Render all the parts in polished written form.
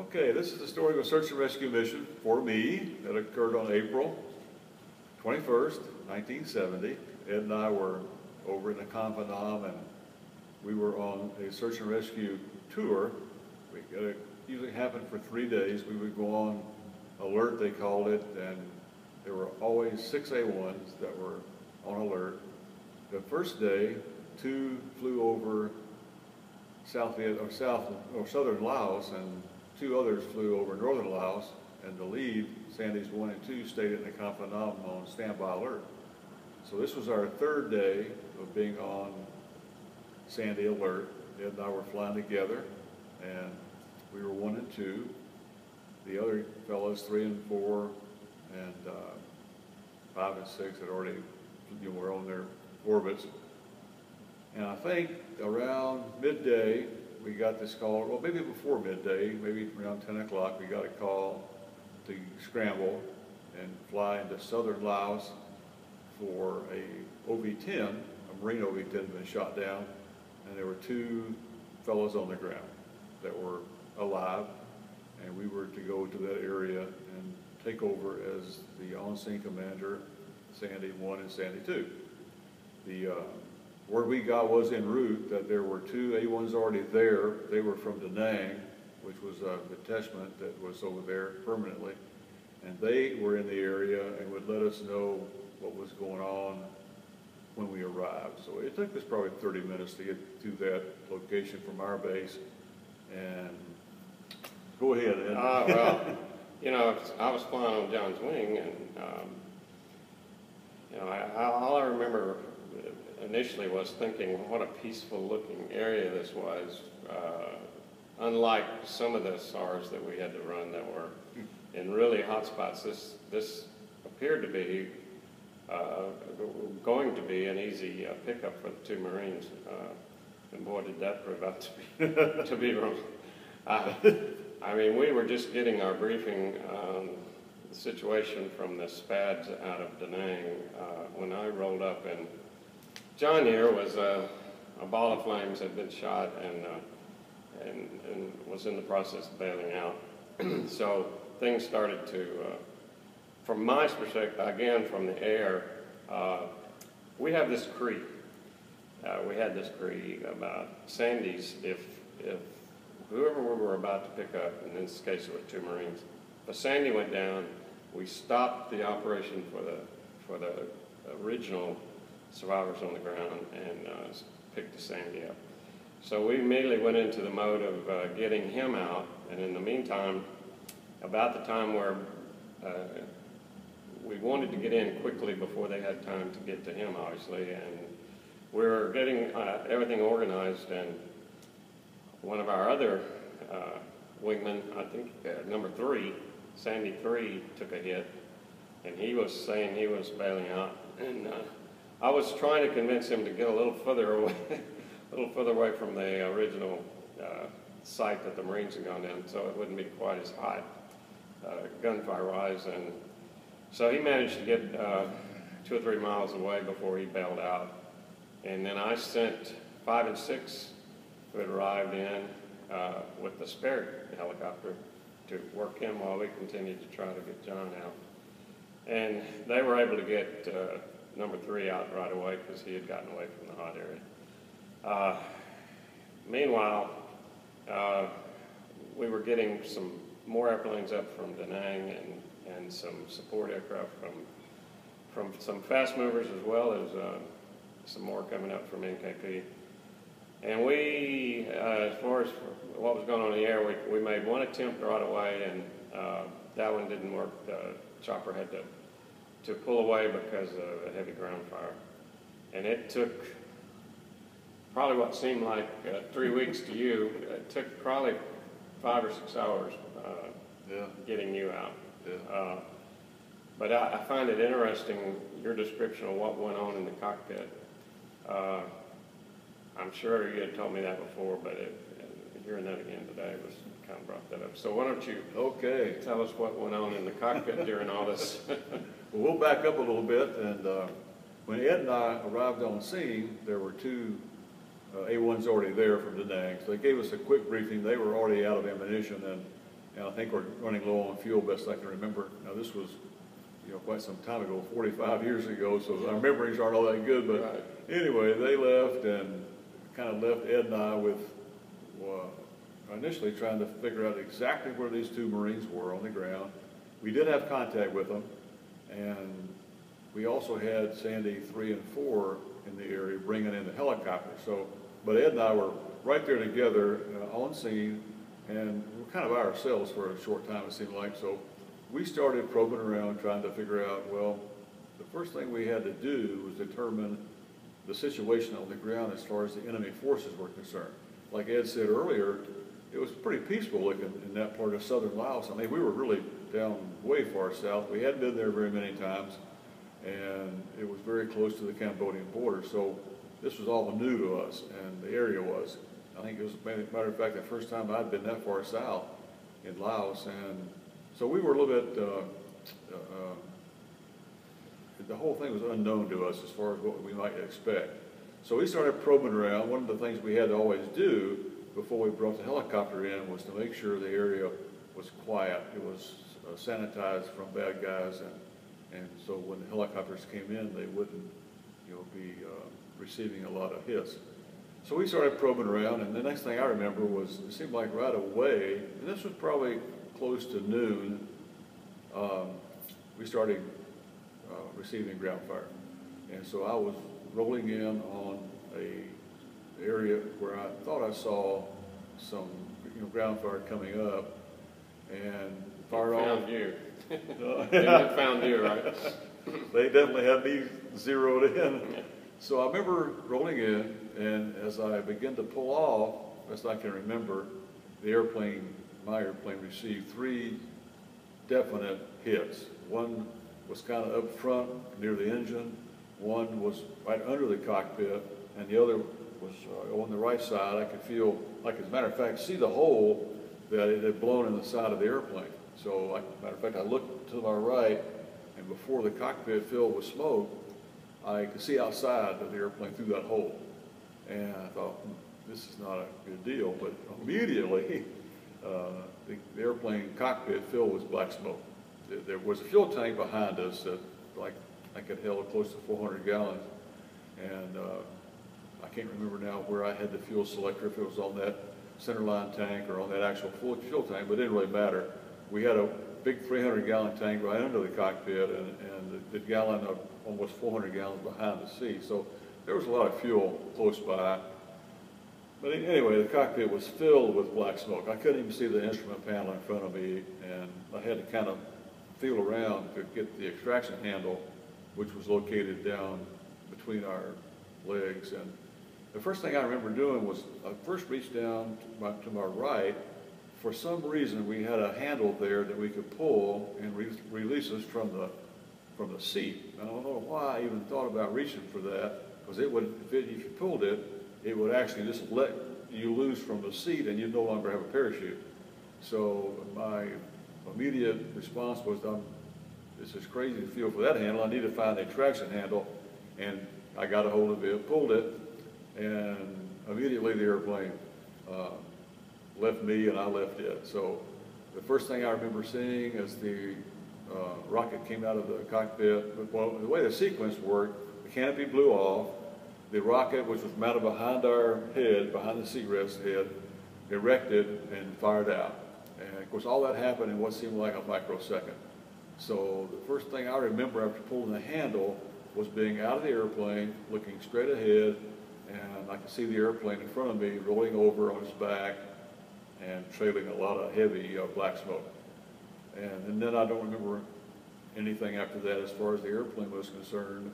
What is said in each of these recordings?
Okay, this is the story of a search and rescue mission for me that occurred on April 21st, 1970. Ed and I were over in the Confidant, and we were on a search and rescue tour. It usually happened for 3 days. We would go on alert, they called it, and there were always 6 A-1s that were on alert. The first day, 2 flew over southern Laos, and 2 others flew over northern Laos, and the lead, Sandy's 1 and 2, stayed in the Confidant on standby alert. So this was our 3rd day of being on Sandy alert. Ed and I were flying together, and we were 1 and 2. The other fellows, 3 and 4, and 5 and 6 had already, were on their orbits. And I think around midday, we got this call, well, maybe before midday, maybe around 10 o'clock, we got a call to scramble and fly into southern Laos for a OV-10, a Marine OV-10 had been shot down, and there were 2 fellows on the ground that were alive, and we were to go to that area and take over as the on-scene commander, Sandy 1 and Sandy 2. The word we got was en route that there were 2 A-1s already there. They were from Da Nang, which was a detachment that was over there permanently, and they were in the area and would let us know what was going on when we arrived. So it took us probably 30 minutes to get to that location from our base. And go ahead, Ed. Well, you know, I was flying on John's wing, and you know, all I remember initially was thinking, what a peaceful looking area this was, unlike some of the SARs that we had to run that were in really hot spots. This appeared to be going to be an easy pickup for the 2 Marines, and boy, did that prove out to be wrong. I mean, we were just getting our briefing on the situation from the SPADs out of Da Nang when I rolled up, and John here was a ball of flames, had been shot, and was in the process of bailing out. So things started to, from my perspective, again from the air, we have this creek. We had this creek about Sandy's. If whoever we were about to pick up, and in this case it was 2 Marines, if Sandy went down, we stopped the operation for the original survivors on the ground and picked the Sandy up. So we immediately went into the mode of getting him out, and in the meantime, about the time where we wanted to get in quickly before they had time to get to him, obviously, and we were getting everything organized, and one of our other wingmen, I think number 3, Sandy 3, took a hit, and he was saying he was bailing out, and I was trying to convince him to get a little further away from the original site that the Marines had gone down, so it wouldn't be quite as hot, gunfire-wise. And so he managed to get 2 or 3 miles away before he bailed out. And then I sent 5 and 6, who had arrived in with the spare helicopter, to work him while we continued to try to get John out. And they were able to get number 3 out right away because he had gotten away from the hot area. Meanwhile, we were getting some more airplanes up from Da Nang and some support aircraft from some fast movers, as well as some more coming up from NKP. And we, as far as what was going on in the air, we made 1 attempt right away, and that one didn't work. The chopper had to pull away because of a heavy ground fire. And it took probably what seemed like 3 weeks to you. It took probably 5 or 6 hours getting you out. Yeah. But I find it interesting, your description of what went on in the cockpit. I'm sure you had told me that before, but hearing that again today was kind of brought that up. So why don't you tell us what went on in the cockpit during all this? Well, we'll back up a little bit, and when Ed and I arrived on scene, there were 2 A-1s already there from Da Nang, so they gave us a quick briefing. They were already out of ammunition, and and I think we're running low on fuel, best I can remember. Now this was, quite some time ago, 45 years ago, so our memories aren't all that good, but Right. anyway, they left and kind of left Ed and I with, initially trying to figure out exactly where these two Marines were on the ground. We did have contact with them, and we also had Sandy 3 and 4 in the area bringing in the helicopter. So, but Ed and I were right there together on scene, and we're kind of by ourselves for a short time, it seemed like. So we started probing around trying to figure out, well, the first thing we had to do was determine the situation on the ground as far as the enemy forces were concerned. Like Ed said earlier, it was pretty peaceful looking in that part of southern Laos. I mean, we were really down way far south. We hadn't been there very many times, and it was very close to the Cambodian border. So this was all new to us, and the area was. I think it was, matter of fact, the first time I'd been that far south in Laos, and so we were a little bit, the whole thing was unknown to us as far as what we might expect. So we started probing around. One of the things we had to always do before we brought the helicopter in was to make sure the area was quiet. It was sanitized from bad guys, and so when the helicopters came in, they wouldn't, be receiving a lot of hits. So we started probing around, and the next thing I remember was, it seemed like right away, and this was probably close to noon, we started receiving ground fire. And so I was rolling in on a area where I thought I saw some ground fire coming up, and fired off. Found you. They found you, right? They definitely had me zeroed in. So I remember rolling in, and as I began to pull off, as I can remember, the airplane, my airplane, received 3 definite hits. One was kind of up front near the engine, one was right under the cockpit, and the other was on the right side. I could feel, like as a matter of fact, see the hole that it had blown in the side of the airplane. So, like, as a matter of fact, I looked to my right, and before the cockpit filled with smoke, I could see outside of the airplane through that hole. And I thought, this is not a good deal. But immediately, the airplane cockpit filled with black smoke. There was a fuel tank behind us that, like, I could held close to 400 gallons. And I can't remember now where I had the fuel selector, if it was on that centerline tank or on that actual fuel tank, but it didn't really matter. We had a big 300-gallon tank right under the cockpit, and the gallon of almost 400 gallons behind the seat. So there was a lot of fuel close by. But anyway, the cockpit was filled with black smoke. I couldn't even see the instrument panel in front of me, and I had to kind of feel around to get the extraction handle, which was located down between our legs. And the first thing I remember doing was I first reached down to my right. For some reason, we had a handle there that we could pull and release us from the seat. I don't know why I even thought about reaching for that, because it would, if you pulled it, it would actually just let you loose from the seat, and you'd no longer have a parachute. So my immediate response was, this is crazy to feel for that handle. I need to find the extraction handle, and I got a hold of it, pulled it, and immediately the airplane left me and I left it. So the first thing I remember seeing as the rocket came out of the cockpit, well, the way the sequence worked, the canopy blew off, the rocket, which was mounted behind our head, behind the seat rest head, erected and fired out. And of course all that happened in what seemed like a microsecond. So the first thing I remember after pulling the handle was being out of the airplane, looking straight ahead, and I could see the airplane in front of me rolling over on its back and trailing a lot of heavy black smoke. And then I don't remember anything after that as far as the airplane was concerned.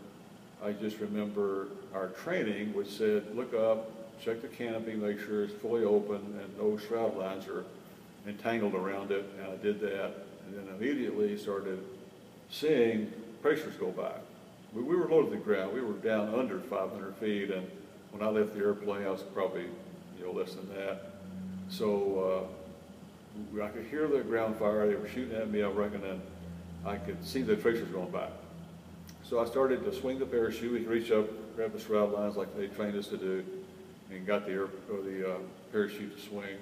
I just remember our training, which said, look up, check the canopy, make sure it's fully open and no shroud lines are entangled around it, and I did that. And then immediately started seeing pressures go by. We were low to the ground. We were down under 500 feet, and when I left the airplane, I was probably less than that. So I could hear the ground fire. They were shooting at me, I reckon, and I could see the tracers going by. So I started to swing the parachute. We could reach up, grab the shroud lines like they trained us to do, and got the parachute to swing.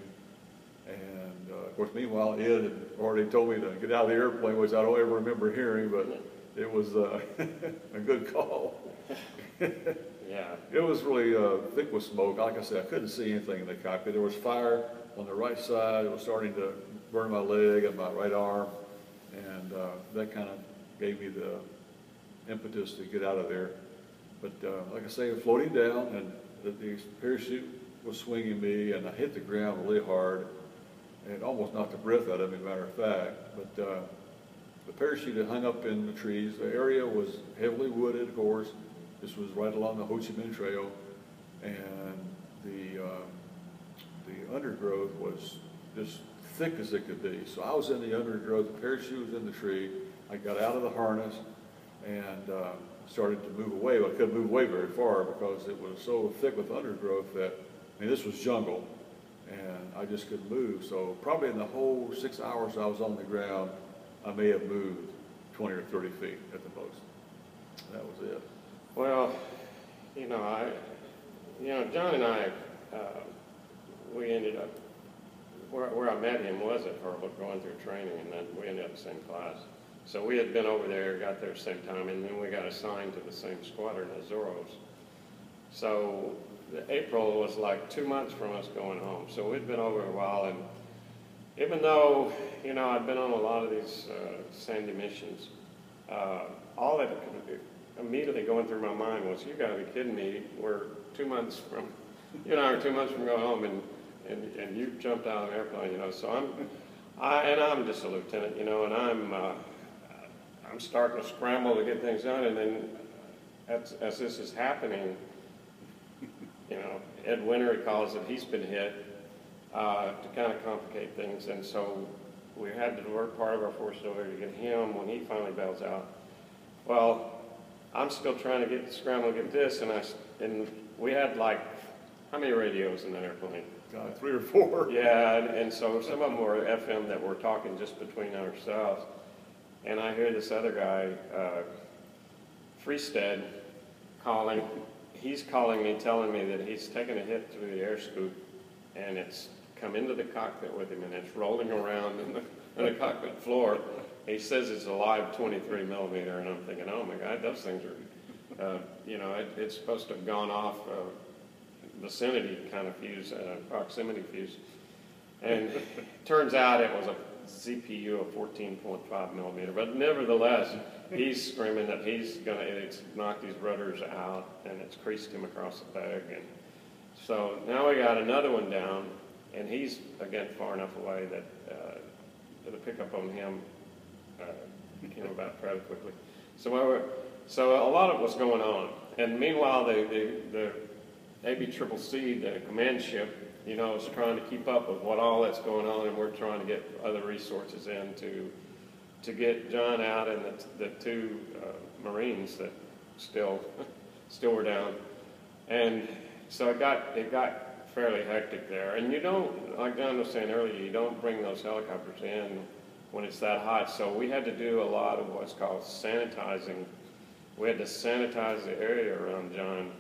And of course, meanwhile, Ed had already told me to get out of the airplane, which I don't ever remember hearing, but it was a good call. Yeah. It was really thick with smoke. Like I said, I couldn't see anything in the cockpit. There was fire on the right side. It was starting to burn my leg and my right arm, and that kind of gave me the impetus to get out of there. But like I say, floating down, and the parachute was swinging me, and I hit the ground really hard, and it almost knocked the breath out of me, matter of fact. But the parachute had hung up in the trees. The area was heavily wooded, of course. This was right along the Ho Chi Minh Trail, and the undergrowth was just thick as it could be. So I was in the undergrowth, the parachute was in the tree. I got out of the harness and started to move away. But I couldn't move away very far because it was so thick with undergrowth that, I mean, this was jungle, and I just couldn't move. So probably in the whole 6 hours I was on the ground, I may have moved 20 or 30 feet at the most. That was it. Well, John and I, we ended up, where I met him was at Harvard going through training, and then we ended up in the same class. So we had been over there, got there at the same time, and then we got assigned to the same squadron as Zorros. So April was like 2 months from us going home. So we'd been over a while, and even though, I'd been on a lot of these sandy missions, all that immediately going through my mind was, you gotta be kidding me, we're 2 months from, we're 2 months from going home, and you jumped out of an airplane, so I'm just a lieutenant, and I'm starting to scramble to get things done, and then as this is happening, Ed Winter, he calls it, he's been hit, to kind of complicate things, and so we had to divert part of our force over to get him when he finally bails out. Well, I'm still trying to scramble to get this, and we had like, how many radios in that airplane? 3 or 4. Yeah, and so some of them were FM that were talking just between ourselves. And I hear this other guy, Freestead, calling. He's calling me, telling me that he's taken a hit through the air scoop, and it's come into the cockpit with him, and it's rolling around in the cockpit floor. He says it's a live 23 millimeter, and I'm thinking, oh my God, those things are, it's supposed to have gone off vicinity kind of fuse, proximity fuse. And turns out it was a ZPU of 14.5 millimeter, but nevertheless, he's screaming that it's knocked these rudders out, and it's creased him across the bag. And so now we got another one down, and he's, again, far enough away that the pickup on him came about fairly quickly. So a lot of what's going on. And meanwhile, the ABCCC, the command ship, is trying to keep up with all that's going on, and we're trying to get other resources in to get John out and the 2 Marines that still were down. And so it got fairly hectic there. And you don't, like John was saying earlier, you don't bring those helicopters in when it's that hot. So we had to do a lot of what's called sanitizing. We had to sanitize the area around John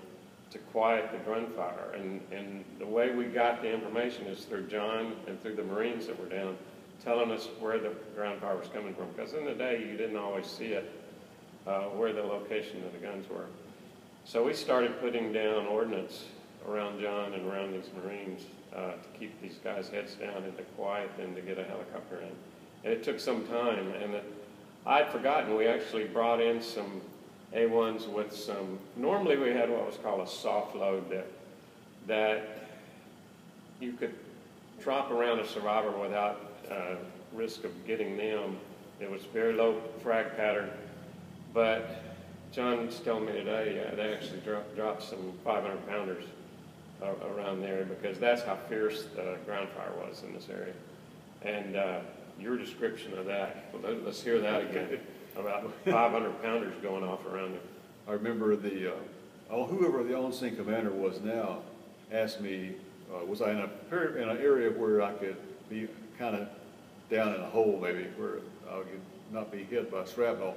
to quiet the gunfire. And the way we got the information is through John and through the Marines that were down, telling us where the ground fire was coming from. Because in the day, you didn't always see it, where the location of the guns were. So we started putting down ordnance around John and around these Marines to keep these guys' heads down and to quiet them to get a helicopter in. And it took some time, and I'd forgotten we actually brought in some A-1s with some, normally we had what was called a soft load that you could drop around a survivor without risk of getting them. It was very low frag pattern, but John's telling me today they actually dropped some 500-pounders around there because that's how fierce the ground fire was in this area. And your description of that, let's hear that again, about 500-pounders going off around it. I remember whoever the on-scene commander was now asked me, was I in an area where I could be kind of down in a hole maybe, where I would not be hit by shrapnel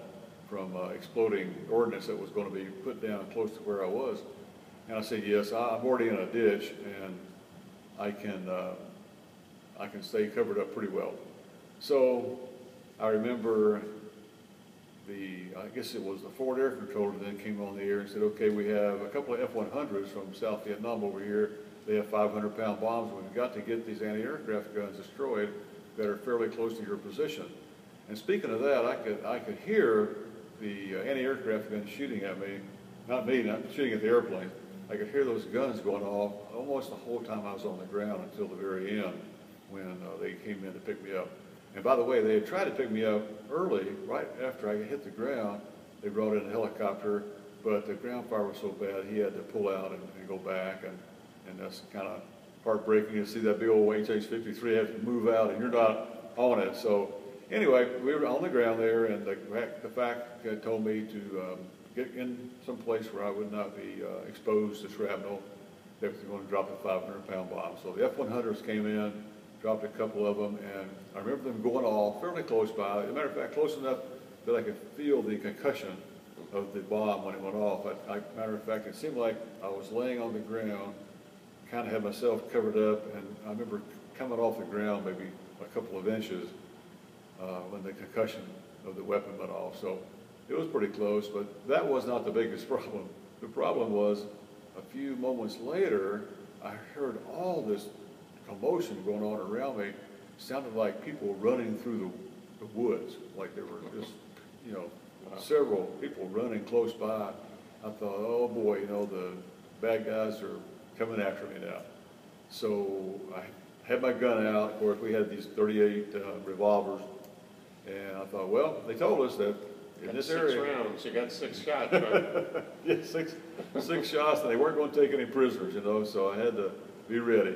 from exploding ordnance that was going to be put down close to where I was. And I said, yes, I'm already in a ditch, and I can I can stay covered up pretty well. So I remember I guess it was the Ford Air Controller then came on the air and said, okay, we have a couple of F-100s from South Vietnam over here. They have 500-pound bombs. We've got to get these anti-aircraft guns destroyed that are fairly close to your position. And speaking of that, I could hear the anti-aircraft guns shooting at me. Not me, not shooting at the airplane. I could hear those guns going off almost the whole time I was on the ground until the very end when they came in to pick me up. And by the way, they had tried to pick me up early, right after I hit the ground. They brought in a helicopter, but the ground fire was so bad he had to pull out and go back, and that's kind of heartbreaking to see that big old HH-53 have to move out and you're not on it. So anyway, we were on the ground there, and the fact told me to get in some place where I would not be exposed to shrapnel. They were going to drop a 500-pound bomb. So the F-100s came in, dropped a couple of them, and I remember them going off fairly close by. As a matter of fact, close enough that I could feel the concussion of the bomb when it went off. Matter of fact, it seemed like I was laying on the ground, kind of had myself covered up, and I remember coming off the ground maybe a couple of inches when the concussion of the weapon went off. So it was pretty close, but that was not the biggest problem. The problem was a few moments later, I heard all this commotion going on around me. It sounded like people running through the woods, like there were just, you know, several people running close by. I thought, oh boy, you know, the bad guys are coming after me now. So I had my gun out. Of course, we had these 38 revolvers, and I thought, well, they told us that in this area. 6 rounds, you got 6 shots, right? Yeah, six shots, and they weren't going to take any prisoners, you know, so I had to be ready.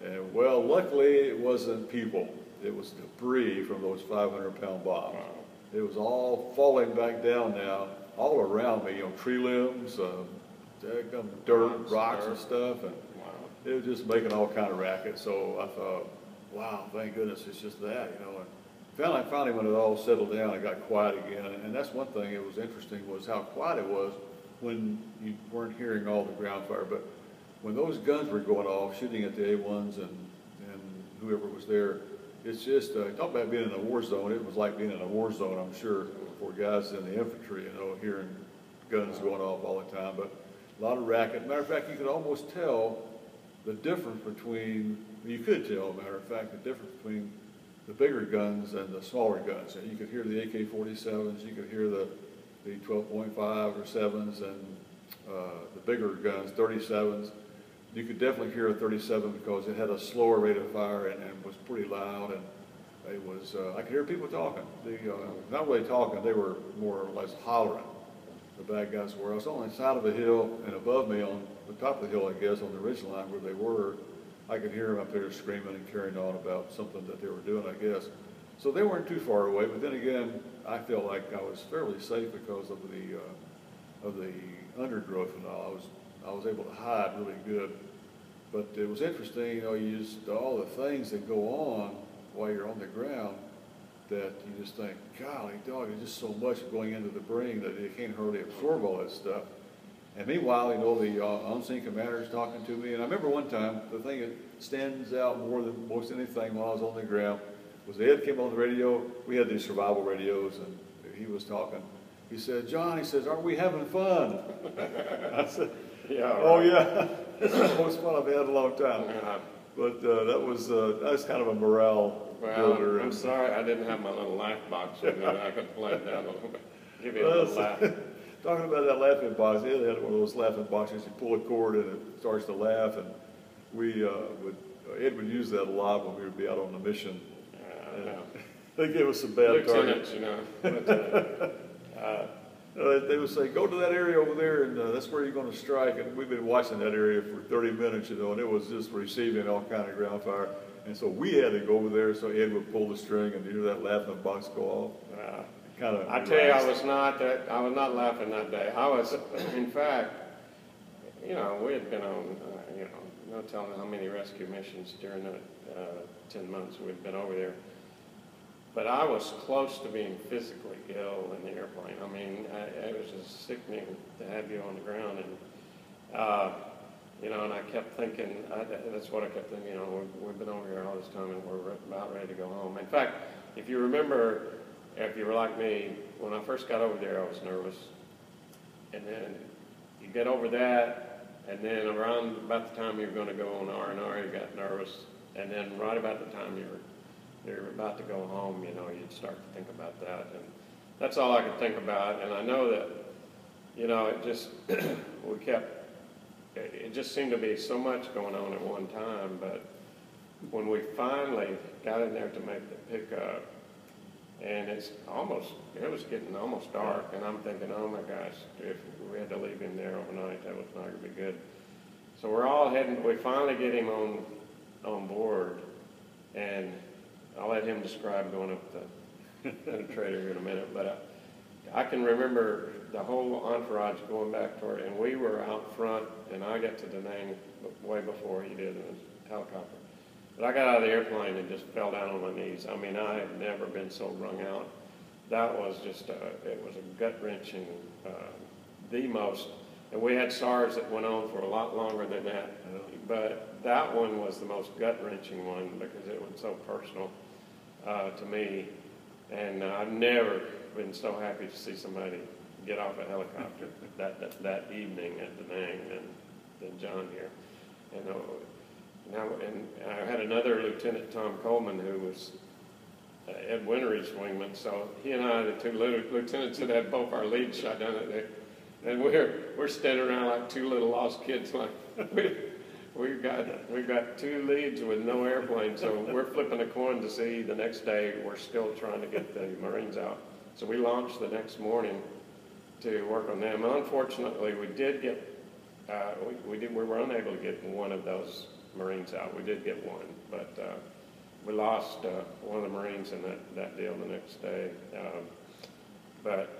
And well, luckily it wasn't people. It was debris from those 500-pound bombs. Wow. It was all falling back down now, all around me, you know, tree limbs, dirt, rocks and stuff, and it was just making all kind of racket. So I thought, wow, thank goodness it's just that, you know. And finally when it all settled down, it got quiet again. And that's one thing that was interesting was how quiet it was when you weren't hearing all the ground fire. But when those guns were going off, shooting at the A-1s and whoever was there, it's just, talk about being in a war zone. It was like being in a war zone, I'm sure, for guys in the infantry, you know, hearing guns going off all the time. But a lot of racket. Matter of fact, you could almost tell the difference between, you could tell, matter of fact, the difference between the bigger guns and the smaller guns. And you could hear the AK-47s, you could hear the 12.5 or 7s, and the bigger guns, 37s. You could definitely hear a 37 because it had a slower rate of fire and was pretty loud, and it was, I could hear people talking. Not really talking, they were more or less hollering, the bad guys were. I was on the side of a hill, and above me on the top of the hill, I guess, on the ridge line where they were, I could hear them up there screaming and carrying on about something that they were doing, I guess. So they weren't too far away, but then again, I felt like I was fairly safe because of the undergrowth and all. I was able to hide really good. But it was interesting, you know, you just, all the things that go on while you're on the ground that you just think, golly dog, there's just so much going into the brain that you can't hardly absorb all that stuff. And meanwhile, you know, the on-scene commander's talking to me. And I remember one time, the thing that stands out more than most anything while I was on the ground was Ed came on the radio. We had these survival radios, and he was talking. He said, John, he says, aren't we having fun? I said, yeah, right. Oh, yeah. This is the most fun I've had in a long time. Yeah. But that was kind of a morale builder. I'm sorry I didn't have my little laugh box with me. I could play it down a little bit. Give you a little laugh. Talking about that laughing box, Ed had one of those laughing boxes. You pull a cord and it starts to laugh. And Ed would use that a lot when we would be out on a mission. They gave us some bad targets. You know. They would say, go to that area over there, and that's where you're going to strike. And we've been watching that area for 30 minutes, you know, and it was just receiving all kind of ground fire. And so we had to go over there, so Ed would pull the string, and you hear that laughing box go off. Kind of. I tell you, I was not laughing that day. I was, in fact, you know, we had been on, you know, no telling how many rescue missions during the 10 months we'd been over there. But I was close to being physically ill in the airplane. I mean, it was just sickening to have you on the ground. And you know, and I kept thinking, that's what I kept thinking, you know, we've been over here all this time and we're about ready to go home. In fact, if you remember, if you were like me, when I first got over there, I was nervous. And then you get over that, and then around about the time you're going to go on R&R, you got nervous. And then right about the time you're about to go home, you know, you'd start to think about that. And that's all I could think about. And I know that, you know, it just, it just seemed to be so much going on at one time. But when we finally got in there to make the pickup, and it was getting almost dark, and I'm thinking, oh my gosh, if we had to leave him there overnight, that was not going to be good. So we're all heading, we finally get him on board, and I'll let him describe going up the penetrator here in a minute, but I can remember the whole entourage going back toward it, and we were out front, and I got to Da Nang way before he did in his helicopter. But I got out of the airplane and just fell down on my knees. I mean, I have never been so wrung out. That was just, it was a gut-wrenching, the most. And we had SARS that went on for a lot longer than that. But that one was the most gut-wrenching one because it was so personal to me. And I've never been so happy to see somebody get off a helicopter that evening at Da Nang than John here. And I had another Lieutenant Tom Coleman who was Ed Wintery's wingman, so he and I, the two lieutenants, that had both our leads shot down at there, and we're standing around like two little lost kids, like we've got two leads with no airplane, so we're flipping a coin to see the next day. We're still trying to get the Marines out, so we launched the next morning to work on them. Unfortunately, we did get we were unable to get one of those Marines out. We did get one, but we lost one of the Marines in that deal the next day. But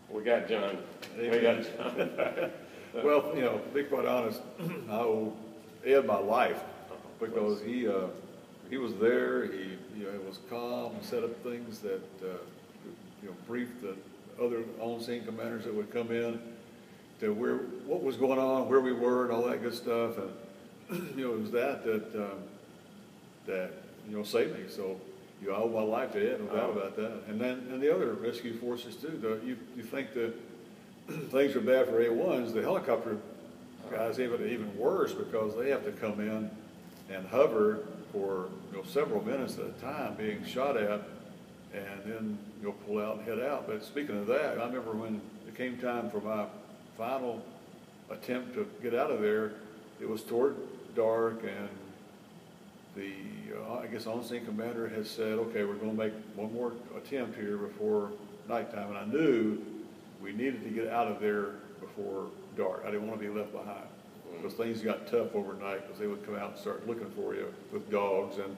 we got John. We got John. Well, you know, to be quite honest, I owe Ed my life because he was there. He was calm and set up things that briefed the other on-scene commanders that would come in to what was going on, where we were, and all that good stuff. And it was that saved me. So I owe my life to Ed, no doubt about that. And the other rescue forces too. You think that things are bad for A-1s, the helicopter guys even worse because they have to come in and hover for several minutes at a time, being shot at, and then pull out and head out. But speaking of that, I remember when it came time for my final attempt to get out of there, it was toward dark, and the I guess on-scene commander had said, okay, we're going to make one more attempt here before nighttime, and I knew we needed to get out of there before dark. I didn't want to be left behind because things got tough overnight because they would come out and start looking for you with dogs, and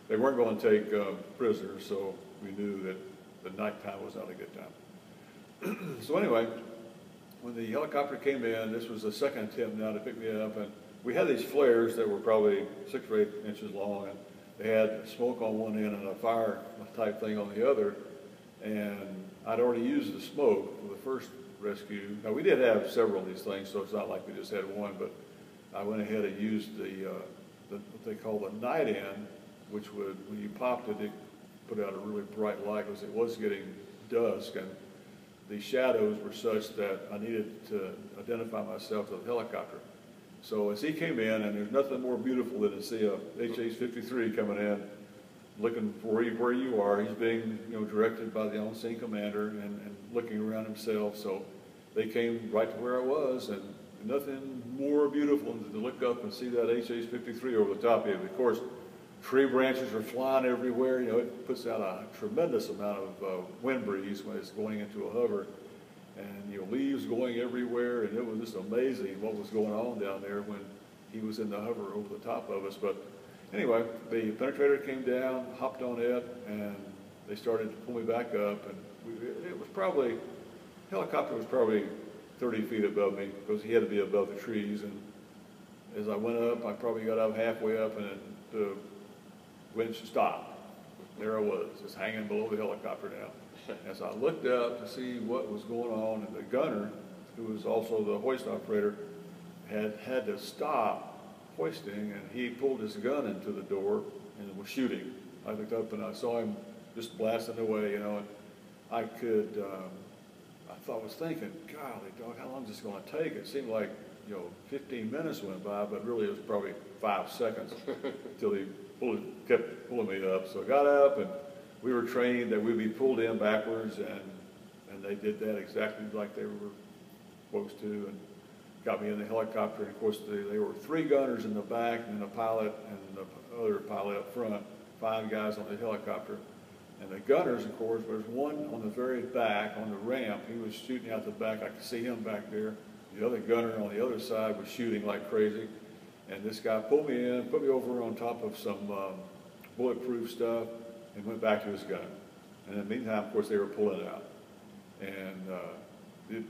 they weren't going to take prisoners, so we knew that the nighttime was not a good time. So anyway, when the helicopter came in, this was the second attempt now to pick me up, and we had these flares that were probably 6 or 8 inches long, and they had smoke on one end and a fire type thing on the other, and I'd already used the smoke for the first rescue. Now, we did have several of these things, so it's not like we just had one, but I went ahead and used what they call the night end, which would, when you popped it, it put out a really bright light because it was getting dusk, and the shadows were such that I needed to identify myself to the helicopter. So as he came in, and there's nothing more beautiful than to see a HH-53 coming in, looking for you where you are. He's being directed by the on-scene commander and looking around himself. So they came right to where I was, and nothing more beautiful than to look up and see that HH-53 over the top of you. Of course, tree branches are flying everywhere. It puts out a tremendous amount of wind breeze when it's going into a hover. And leaves going everywhere, and it was just amazing what was going on down there when he was in the hover over the top of us. But anyway, the penetrator came down, hopped on it, and they started to pull me back up. And helicopter was probably 30 feet above me because he had to be above the trees. And as I went up, I probably got up halfway up, and the winch stopped. There I was, just hanging below the helicopter now. As I looked up to see what was going on, and the gunner, who was also the hoist operator, had to stop hoisting, and he pulled his gun into the door and was shooting. I looked up and I saw him just blasting away, you know, and I was thinking, golly, dog, how long is this going to take? It seemed like, you know, 15 minutes went by, but really it was probably 5 seconds until he kept pulling me up. So I got up, and we were trained that we'd be pulled in backwards, and they did that exactly like they were supposed to, and got me in the helicopter. And of course, there were 3 gunners in the back, and then a pilot and the other pilot up front, 5 guys on the helicopter. And the gunners, of course, there's one on the very back on the ramp. He was shooting out the back. I could see him back there. The other gunner on the other side was shooting like crazy. And this guy pulled me in, put me over on top of some bulletproof stuff, and went back to his gun. And in the meantime, of course, they were pulling out. And it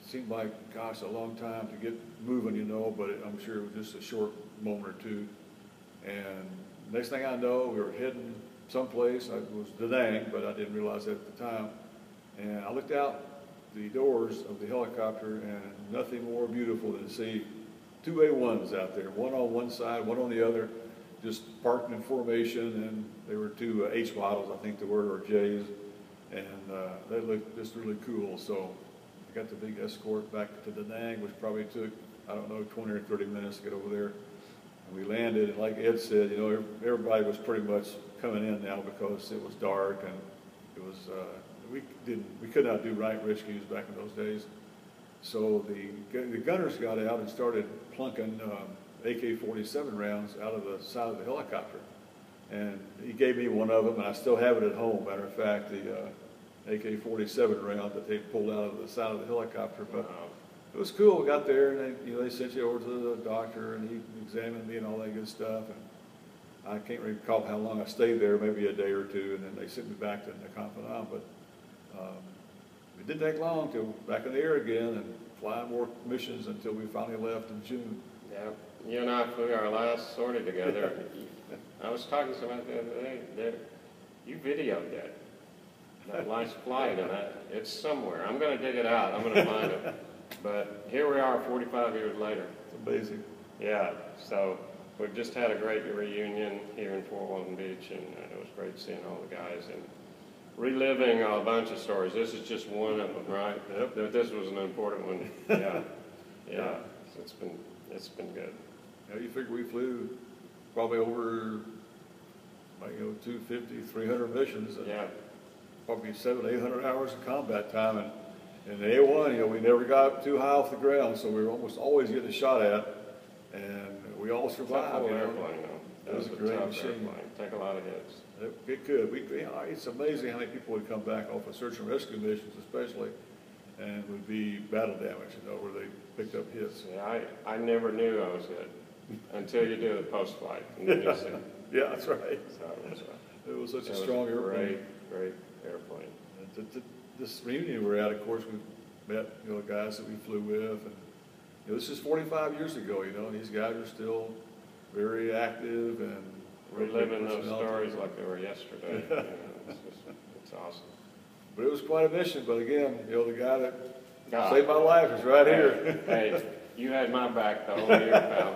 seemed like, gosh, a long time to get moving, you know, but I'm sure it was just a short moment or two. And next thing I know, we were heading someplace. I was Da Nang, but I didn't realize that at the time. And I looked out the doors of the helicopter, and nothing more beautiful than to see 2 A-1s out there, one on one side, one on the other, just parked in formation, and they were 2 H models, I think they were, or J's, and they looked just really cool. So I got the big escort back to Da Nang, which probably took, I don't know, 20 or 30 minutes to get over there. And we landed, and like Ed said, you know, everybody was pretty much coming in now because it was dark, and it was, we could not do night rescues back in those days. So the gunners got out and started plunking AK-47 rounds out of the side of the helicopter. And he gave me one of them, and I still have it at home. Matter of fact, the AK-47 round that they pulled out of the side of the helicopter. But it was cool. We got there, and they sent you over to the doctor, and he examined me and all that good stuff. And I can't recall how long I stayed there, maybe a day or two, and then they sent me back to the Confidant. But it didn't take long till back in the air again and flying more missions until we finally left in June. Yeah, you and I flew our last sortie together. I was talking to somebody the other day. You videoed that last flight, and it's somewhere. I'm going to dig it out. I'm going to find it. But here we are 45 years later. It's amazing. Yeah, so we've just had a great reunion here in Fort Walton Beach, and it was great seeing all the guys and reliving a bunch of stories. This is just one of them, right? Yep. This was an important one. Yeah, yeah. So it's been good. Yeah, you figure we flew probably over, 250, 300 missions. And yeah. Probably 700, 800 hours of combat time. And in the A-1, we never got too high off the ground, so we were almost always getting shot at, and we all survived. Tough airplane, though. It was a great machine. Airplane. Take a lot of hits. It could. It's amazing how many people would come back off of search and rescue missions, especially, and would be battle damage, where they picked up hits. Yeah, I never knew I was hit until you do the post-flight. And then you see. Yeah, that's right. So it was such a strong airplane. Great airplane. This reunion we're at, of course, we met guys that we flew with, and this is 45 years ago. And these guys are still very active and reliving those stories like they were yesterday. It's awesome. But it was quite a mission. But again, the guy that saved my life is right here. Hey, you had my back the whole year, pal.